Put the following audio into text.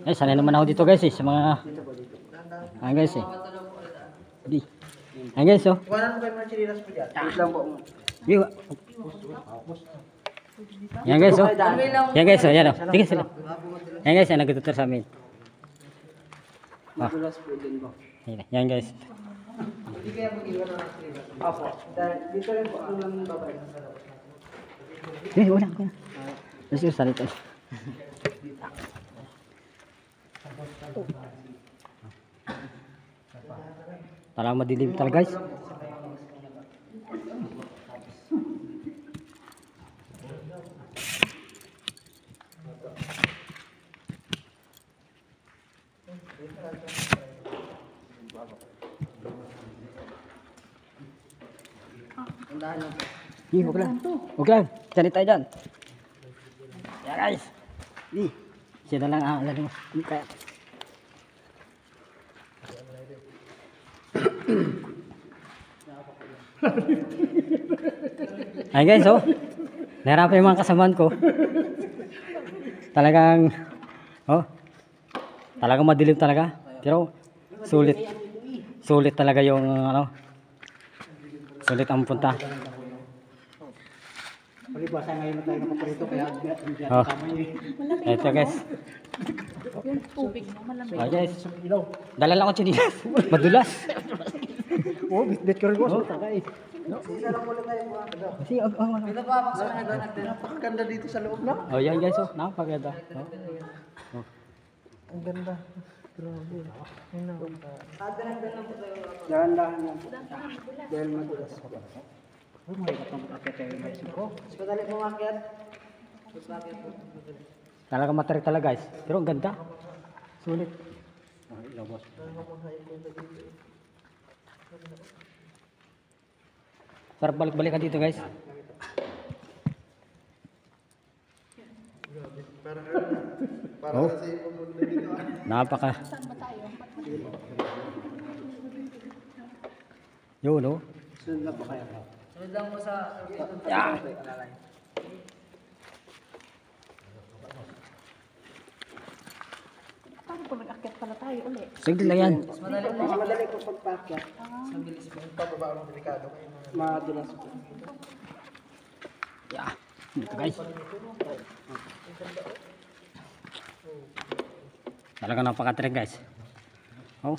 Eh, sanay naman ako dito guys eh, sa mga... Ayan guys eh. Di. Ayan guys oh. Iwanan mo kayo mga chililas po dyan. Wait lang po. Yo. Ayan guys oh. Ayan guys oh, yan oh. Sige sila. Ayan guys, yan nagtutur sa amin. Madulas po din po. Ayan guys. Hindi kaya mag-iwan ng chililas. Opo. Dito rin po ang lang babae. Eh, wala ko na. Let's go, salita. Talagang madilim talaga guys. Ih, huwag lang. Huwag lang. Cari tayo dyan. Ya guys. Ih, siya na lang aalala mo. Kaya. Ay guys, oh. Nahirapan yung mga kasamaan ko. Talagang, oh. Talagang madilim talaga. Pero, sulit. Sulit talaga yung, ano. Sulit ang punta. Palibasa ngayon na tayo nakaparito kaya Oh. Ito guys. Yung tubig mo, malamig. Oh guys. Dala lang ko chinilas. Madulas. oh, bitbit ko rin ko. Kasi, Dito po ako sa mga ganag din. Napakaganda dito sa loob na. oh yan guys, oh. Napakaganda. Oh. Ang ganda. Grabe. Dahan-dahan lang po. Dahil madulas. Oh, may katang akit tayo yung bicycle ko. Mas madali mo akit. Talaga matarik talaga guys. Pero ang ganda. Sulit. Oh, ilabas. Sarap balik-balikan dito guys. Oh. Napaka. Yun no. Sunod na po kayo. Sunod lang mo sa... Yeah. Paano kung nag-akit pala tayo ulit? Sige lang yan. Mas madali po pagpakyat. Ang bilis po. Yung pababa ang delikado. Madulas po. Yeah. Ito guys. Talaga napakatirik guys. Oh.